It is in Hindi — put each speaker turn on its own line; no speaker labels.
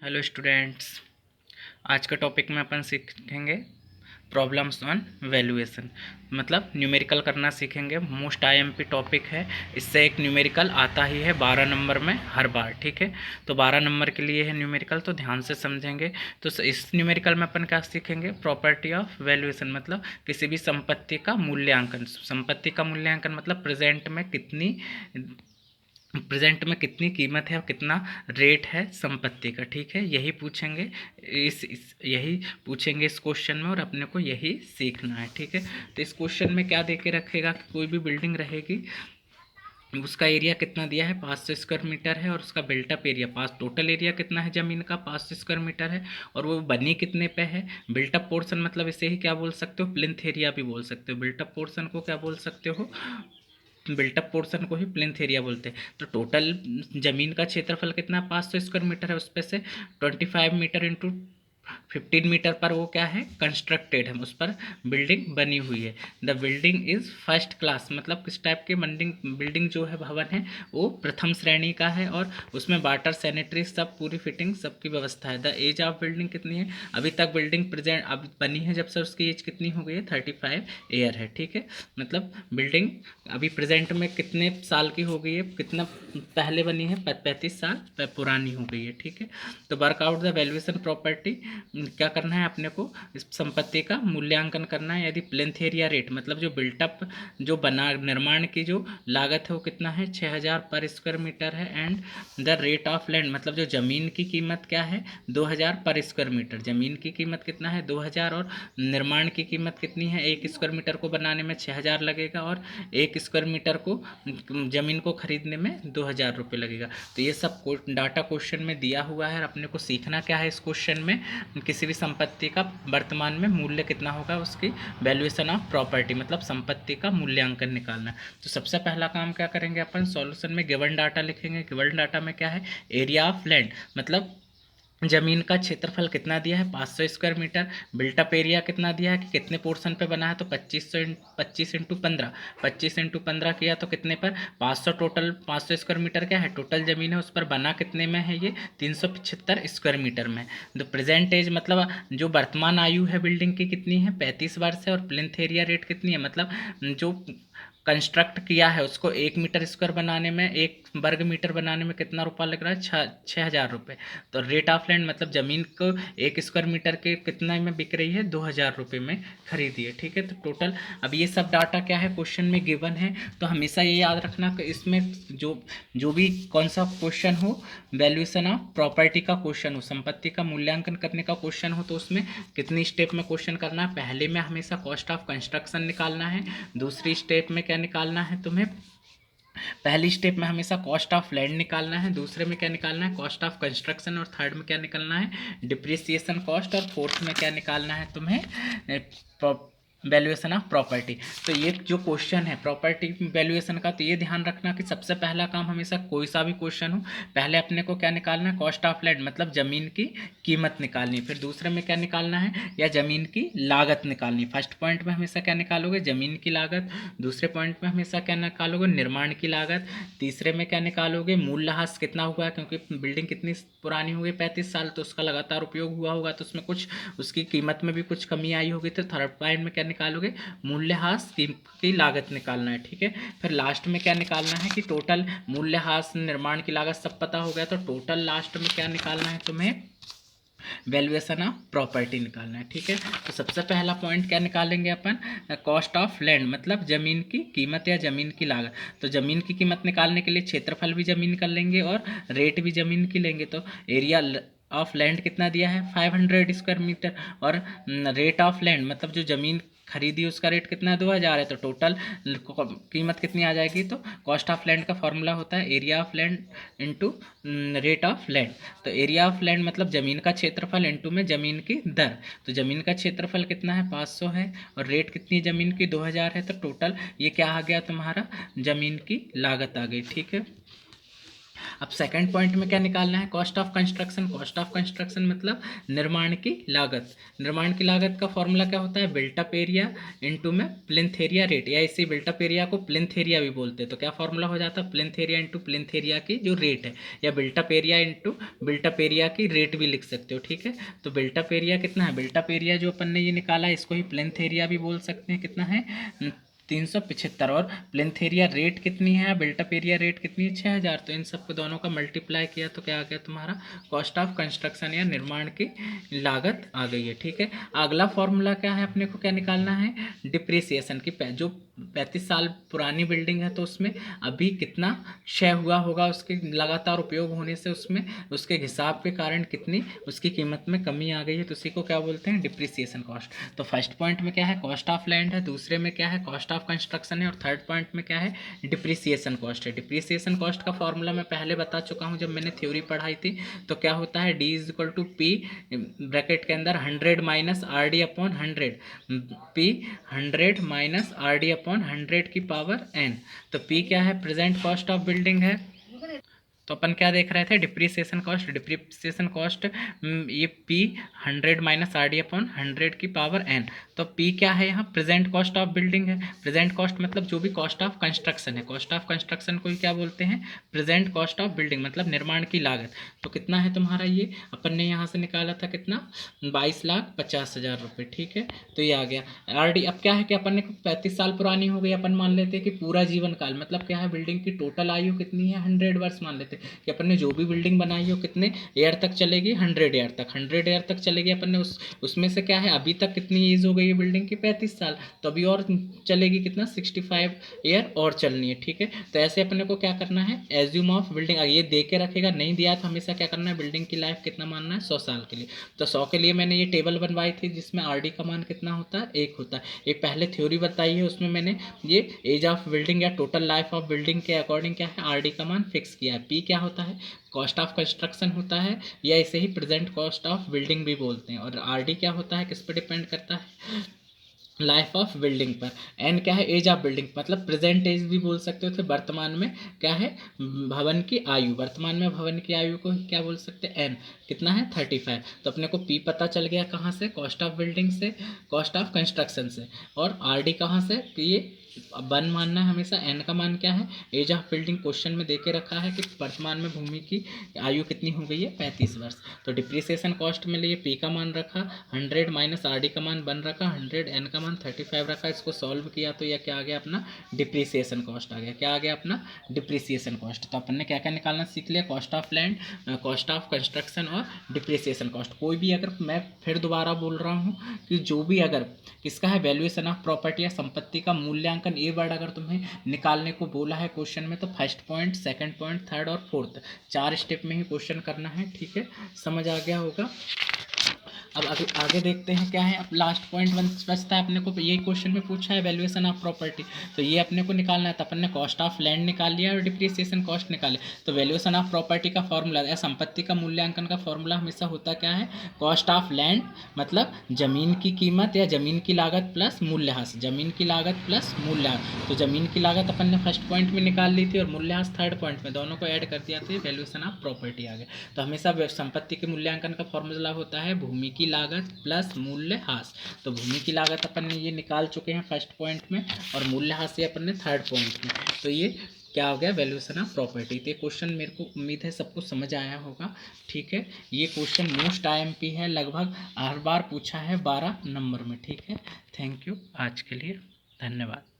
Hello students. आज का टॉपिक में अपन सीखेंगे प्रॉब्लम्स ऑन वैल्यूएशन, मतलब न्यूमेरिकल करना सीखेंगे। मोस्ट आईएमपी टॉपिक है। इससे एक न्यूमेरिकल आता ही है 12 नंबर में हर बार, ठीक है। तो 12 नंबर के लिए है न्यूमेरिकल, तो ध्यान से समझेंगे। तो इस न्यूमेरिकल में अपन क्या सीखेंगे, प्रॉपर्टी ऑफ वैल्यूएशन, मतलब किसी भी संपत्ति का मूल्यांकन। संपत्ति का मूल्यांकन मतलब प्रेजेंट में कितनी कीमत है और कितना रेट है संपत्ति का, ठीक है। यही पूछेंगे यही पूछेंगे इस क्वेश्चन में, और अपने को यही सीखना है, ठीक है। तो इस क्वेश्चन में क्या दे के रखेगा कि कोई भी बिल्डिंग रहेगी, उसका एरिया कितना दिया है, 500 स्क्वायर मीटर है, और उसका बिल्टअप एरिया टोटल एरिया कितना है ज़मीन का, 500 स्क्वायर मीटर है, और वो बनी कितने पे है। बिल्टअप पोर्शन मतलब इसे ही क्या बोल सकते हो, प्लिंथ एरिया भी बोल सकते हो। बिल्टअप पोर्शन को क्या बोल सकते हो, बिल्टअप पोर्शन को ही प्लिंथ एरिया बोलते हैं। तो टोटल ज़मीन का क्षेत्रफल कितना, 500 स्क्वायर मीटर है। उस पर से 25 मीटर इंटू 15 मीटर पर वो क्या है, कंस्ट्रक्टेड है, उस पर बिल्डिंग बनी हुई है। The building is first class, मतलब किस टाइप के बिल्डिंग जो है, भवन है, वो प्रथम श्रेणी का है, और उसमें वाटर सैनिटरी सब पूरी फिटिंग सबकी व्यवस्था है। द एज ऑफ बिल्डिंग कितनी है, अभी तक बिल्डिंग प्रेजेंट अब बनी है जब से, उसकी एज कितनी हो गई है, 35 ईयर है, ठीक है। मतलब बिल्डिंग अभी प्रेजेंट में कितने साल की हो गई है, कितना पहले बनी है, 35 साल पुरानी हो गई है, ठीक है। तो वर्कआउट द वैल्यूएशन प्रॉपर्टी, क्या करना है अपने को, इस संपत्ति का मूल्यांकन करना है। यदि प्लेंथ एरिया रेट मतलब जो बिल्टअप, जो बना निर्माण की जो लागत है वो कितना है, 6000 पर स्क्वायर मीटर है। And the rate of land मतलब जो ज़मीन की कीमत क्या है, 2000 पर स्क्वायर मीटर। ज़मीन की कीमत कितना है, 2000, और निर्माण की कीमत कितनी है, 1 स्क्वायर मीटर को बनाने में 6000 लगेगा, और 1 स्क्वायर मीटर को ज़मीन को खरीदने में 2000 रुपये लगेगा। तो ये सब डाटा क्वेश्चन में दिया हुआ है, और अपने को सीखना क्या है इस क्वेश्चन में, किसी भी संपत्ति का वर्तमान में मूल्य कितना होगा, उसकी वैल्यूएशन ऑफ प्रॉपर्टी, मतलब संपत्ति का मूल्यांकन निकालना। तो सबसे पहला काम क्या करेंगे अपन, सॉल्यूशन में गिवन डाटा लिखेंगे। गिवन डाटा में क्या है, एरिया ऑफ लैंड मतलब जमीन का क्षेत्रफल कितना दिया है, 500 स्क्वायर मीटर। बिल्टअप एरिया कितना दिया है कि कितने पोर्शन पे बना है, तो 25 इंटू 15, 25 इंटू 15 किया तो कितने पर, 500। टोटल 500 स्क्वायर मीटर क्या है, टोटल ज़मीन है, उस पर बना कितने में है, ये 375 स्क्वायर मीटर में। द प्रेजेंट एज मतलब जो वर्तमान आयु है बिल्डिंग की कितनी है, 35 वर्ष है। और प्लिंथ एरिया रेट कितनी है, मतलब जो कंस्ट्रक्ट किया है उसको 1 मीटर स्क्वायर बनाने में, 1 वर्ग मीटर बनाने में कितना रुपया लग रहा है, 6000 रुपये। तो रेट ऑफ लैंड मतलब ज़मीन को 1 स्क्वायर मीटर के कितना में बिक रही है, 2000 रुपये में खरीदी है, ठीक है। तो टोटल अब ये सब डाटा क्या है, क्वेश्चन में गिवन है। तो हमेशा ये याद रखना कि इसमें जो जो भी कौन सा क्वेश्चन हो, वैल्यूएशन ऑफ प्रॉपर्टी का क्वेश्चन हो, संपत्ति का मूल्यांकन करने का क्वेश्चन हो, तो उसमें कितनी स्टेप में क्वेश्चन करना है। पहले में हमेशा कॉस्ट ऑफ कंस्ट्रक्शन निकालना है। दूसरी स्टेप में क्या निकालना है तुम्हें, पहली स्टेप में हमेशा कॉस्ट ऑफ लैंड निकालना है। दूसरे में क्या निकालना है, कॉस्ट ऑफ कंस्ट्रक्शन। और थर्ड में क्या निकालना है, डिप्रिसिएशन कॉस्ट। और फोर्थ में क्या निकालना है तुम्हें, वैल्यूएशन ऑफ प्रॉपर्टी। तो ये जो क्वेश्चन है प्रॉपर्टी वैल्यूएशन का, तो ये ध्यान रखना कि सबसे पहला काम हमेशा कोई सा भी क्वेश्चन हो, पहले अपने को क्या निकालना है, कॉस्ट ऑफ लैंड मतलब ज़मीन की कीमत निकालनी। फिर दूसरे में क्या निकालना है, या ज़मीन की लागत निकालनी। फर्स्ट पॉइंट में हमेशा क्या निकालोगे, ज़मीन की लागत। दूसरे पॉइंट में हमेशा क्या निकालोगे, निर्माण की लागत। तीसरे में क्या निकालोगे, मूल्यह्रास कितना हुआ है, क्योंकि बिल्डिंग कितनी पुरानी हो गई, 35 साल, तो उसका लगातार उपयोग हुआ होगा, तो उसमें कुछ उसकी कीमत में भी कुछ कमी आई होगी। तो थर्ड पॉइंट में क्या निकालोगे, मूल्यह्रास की लागत निकालना है, ठीक है। फिर लास्ट में क्या निकालना है कि टोटल मूल्यह्रास, निर्माण की लागत सब पता हो गया, तो टोटल लास्ट में क्या निकालना है तुम्हें, वैल्यूएशन ऑफ प्रॉपर्टी निकालना है, ठीक है। तो सबसे पहला पॉइंट क्या निकालेंगे अपन, कॉस्ट ऑफ लैंड मतलब ज़मीन की कीमत या ज़मीन की लागत। तो ज़मीन की कीमत निकालने के लिए क्षेत्रफल भी ज़मीन का लेंगे और रेट भी ज़मीन की लेंगे। तो एरिया ऑफ लैंड कितना दिया है, 500 स्क्वायर मीटर। और रेट ऑफ लैंड मतलब जो ज़मीन खरीदी उसका रेट कितना है, 2000 है। तो टोटल कीमत कितनी आ जाएगी, तो कॉस्ट ऑफ लैंड का फॉर्मूला होता है area of land into rate of land. तो एरिया ऑफ लैंड मतलब ज़मीन का क्षेत्रफल इंटू में ज़मीन की दर। तो ज़मीन का क्षेत्रफल कितना है, 500 है, और रेट कितनी है ज़मीन की, 2000 है। तो टोटल ये क्या आ गया तुम्हारा, ज़मीन की लागत आ गई, ठीक है। अब सेकंड पॉइंट में क्या निकालना है, cost of construction. Cost of construction मतलब निर्माण की लागत। निर्माण की लागत का फॉर्मूला क्या होता है, बिल्ट अप एरिया इंटू में प्लिंथ एरिया रेट, या इसी बिल्ट अप एरिया को प्लिंथ एरिया भी बोलते हैं। तो क्या फॉर्मूला हो जाता है, plinth area into plinth area की जो रेट है, या built up area into built up area की रेट भी लिख सकते हो, ठीक है। तो बिल्ट अप एरिया कितना है, बिल्ट अप एरिया जो अपन ने ये निकाला है इसको ही प्लिंथ एरिया भी बोल सकते हैं, कितना है 375। और प्लिंथ एरिया रेट कितनी है, बिल्टअप एरिया रेट कितनी है 6000। तो इन सबको दोनों का मल्टीप्लाई किया तो क्या आ गया तुम्हारा, कॉस्ट ऑफ कंस्ट्रक्शन या निर्माण की लागत आ गई है, ठीक है। अगला फॉर्मूला क्या है, अपने को क्या निकालना है, डिप्रिसिएशन की। जो 35 साल पुरानी बिल्डिंग है तो उसमें अभी कितना क्षय हुआ होगा, उसके लगातार उपयोग होने से उसमें उसके हिसाब के कारण कितनी उसकी कीमत में कमी आ गई है, तो उसी को क्या बोलते हैं, डिप्रिसिएशन कॉस्ट। तो फर्स्ट पॉइंट में क्या है, कॉस्ट ऑफ लैंड है, दूसरे में क्या है, कॉस्ट ऑफ कंस्ट्रक्शन है, और थर्ड पॉइंट में क्या है, डिप्रिसिएशन कॉस्ट है। डिप्रिसिएशन कॉस्ट का फॉर्मूला मैं पहले बता चुका हूँ जब मैंने थ्योरी पढ़ाई थी। तो क्या होता है, D is equal to P bracket के अंदर 100 minus R D upon 100, P 100 minus R D upon 100 की पावर एन। तो पी क्या है, प्रेजेंट कॉस्ट ऑफ बिल्डिंग है। तो अपन क्या देख रहे थे, डिप्रिसिएशन कॉस्ट। डिप्रिसिएशन कॉस्ट ये P 100 minus R D upon 100 की पावर एन। तो पी क्या है यहाँ, प्रेजेंट कॉस्ट ऑफ बिल्डिंग है। प्रेजेंट कॉस्ट मतलब जो भी कॉस्ट ऑफ कंस्ट्रक्शन है, कॉस्ट ऑफ कंस्ट्रक्शन को ही क्या बोलते हैं, प्रेजेंट कॉस्ट ऑफ बिल्डिंग, मतलब निर्माण की लागत। तो कितना है तुम्हारा, ये अपन ने यहाँ से निकाला था कितना, 22,50,000 रुपये, ठीक है। तो ये आ गया आर डी। अब क्या है कि अपन ने 35 साल पुरानी हो गई, अपन मान लेते हैं कि पूरा जीवन काल, मतलब क्या है, बिल्डिंग की टोटल आयु कितनी है, 100 वर्ष मान लेते हैं कि अपन ने जो भी बिल्डिंग बनाई हो कितने ईयर तक चलेगी, 100 ईयर तक। 100 ईयर तक चलेगी। अपन ने उसमें से क्या है, अभी तक कितनी एज हो गई है बिल्डिंग की, 35 साल। तो अभी और चलेगी कितना, 65 ईयर और चलनी है, ठीक है। तो ऐसे अपने को क्या करना है, एज्यूम ऑफ बिल्डिंग, ये दे के रखेगा, नहीं दिया तो हमेशा क्या करना है, बिल्डिंग की लाइफ कितना मानना है, 100 साल के लिए। तो 100 के लिए मैंने ये टेबल बनवाई थी जिसमें आर डी का मान कितना होता है, 1 होता है। एक पहले थ्योरी बताई है उसमें मैंने ये एज ऑफ बिल्डिंग या टोटल लाइफ ऑफ बिल्डिंग के अकॉर्डिंग क्या है, आर डी का मान फिक्स किया है। पी क्या होता है, कॉस्ट ऑफ कंस्ट्रक्शन होता है, या इसे ही प्रेजेंट कॉस्ट ऑफ बिल्डिंग भी बोलते हैं। और आरडी क्या होता है, किस पर डिपेंड करता है, लाइफ ऑफ बिल्डिंग पर। एन क्या है, एज ऑफ बिल्डिंग, मतलब प्रेजेंट एज भी बोल सकते हो। तो वर्तमान में क्या है, भवन की आयु, वर्तमान में भवन की आयु को क्या बोल सकते हैं, एन कितना है 35। तो अपने को पी पता चल गया कहाँ से, कॉस्ट ऑफ बिल्डिंग से, कॉस्ट ऑफ कंस्ट्रक्शन से। और आर डी कहाँ से, कि ये 1 मानना है हमेशा। एन का मान क्या है, एज ऑफ बिल्डिंग क्वेश्चन में देके रखा है कि वर्तमान में भूमि की आयु कितनी हो गई है, 35 वर्ष। तो डिप्रिसिएशन कॉस्ट में लिए पी का मान रखा 100 माइनस आर डी का मान 1 रखा 100, एन का मान 35 रखा। इसको सॉल्व किया तो यह क्या आ गया, अपना डिप्रिसिएशन कॉस्ट आ गया। क्या आ गया, अपना डिप्रिसिएशन कॉस्ट। तो अपन ने क्या क्या निकालना सीख लिया, cost of land, cost of construction और डिप्रिसिएशन कॉस्ट। कोई भी अगर, मैं फिर दोबारा बोल रहा हूँ कि जो भी अगर किसका है, वैल्यूएशन ऑफ प्रॉपर्टी या संपत्ति का मूल्यांकन, ये वर्ड अगर तुम्हें निकालने को बोला है क्वेश्चन में, तो first point, second point, third और फोर्थ 4 स्टेप में ही क्वेश्चन करना है, ठीक है। समझ आ गया होगा। अब आगे देखते हैं क्या है। अब लास्ट पॉइंट बचता है अपने को, ये क्वेश्चन में पूछा है वैल्यूएशन ऑफ प्रॉपर्टी, तो ये अपने को निकालना है। तो अपन ने कॉस्ट ऑफ लैंड निकाल लिया और डिप्रिसिएशन कॉस्ट निकाले। तो वैल्यूएशन ऑफ प्रॉपर्टी का फॉर्मूला या संपत्ति का मूल्यांकन का फॉर्मूला हमेशा होता क्या है, कॉस्ट ऑफ लैंड मतलब जमीन की कीमत या जमीन की लागत प्लस मूल्यह्रास, जमीन की लागत प्लस मूल्यह्रास। तो जमीन की लागत अपन ने फर्स्ट पॉइंट में निकाल ली थी और मूल्यह्रास थर्ड पॉइंट में, दोनों को ऐड कर दिया तो वैल्यूएशन ऑफ प्रॉपर्टी आ गया। तो हमेशा संपत्ति के मूल्यांकन का फॉर्मूला होता है भूमि की लागत प्लस मूल्यह्रास। तो भूमि की लागत अपन ने ये निकाल चुके हैं फर्स्ट पॉइंट में, और मूल्यह्रास ये अपन ने थर्ड पॉइंट में। तो ये क्या हो गया, वैल्यूएशन ऑफ प्रॉपर्टी। तो ये क्वेश्चन मेरे को उम्मीद है सबको समझ आया होगा, ठीक है। ये क्वेश्चन मोस्ट IMP है, लगभग हर बार पूछा है 12 नंबर में, ठीक है। थैंक यू, आज के लिए धन्यवाद।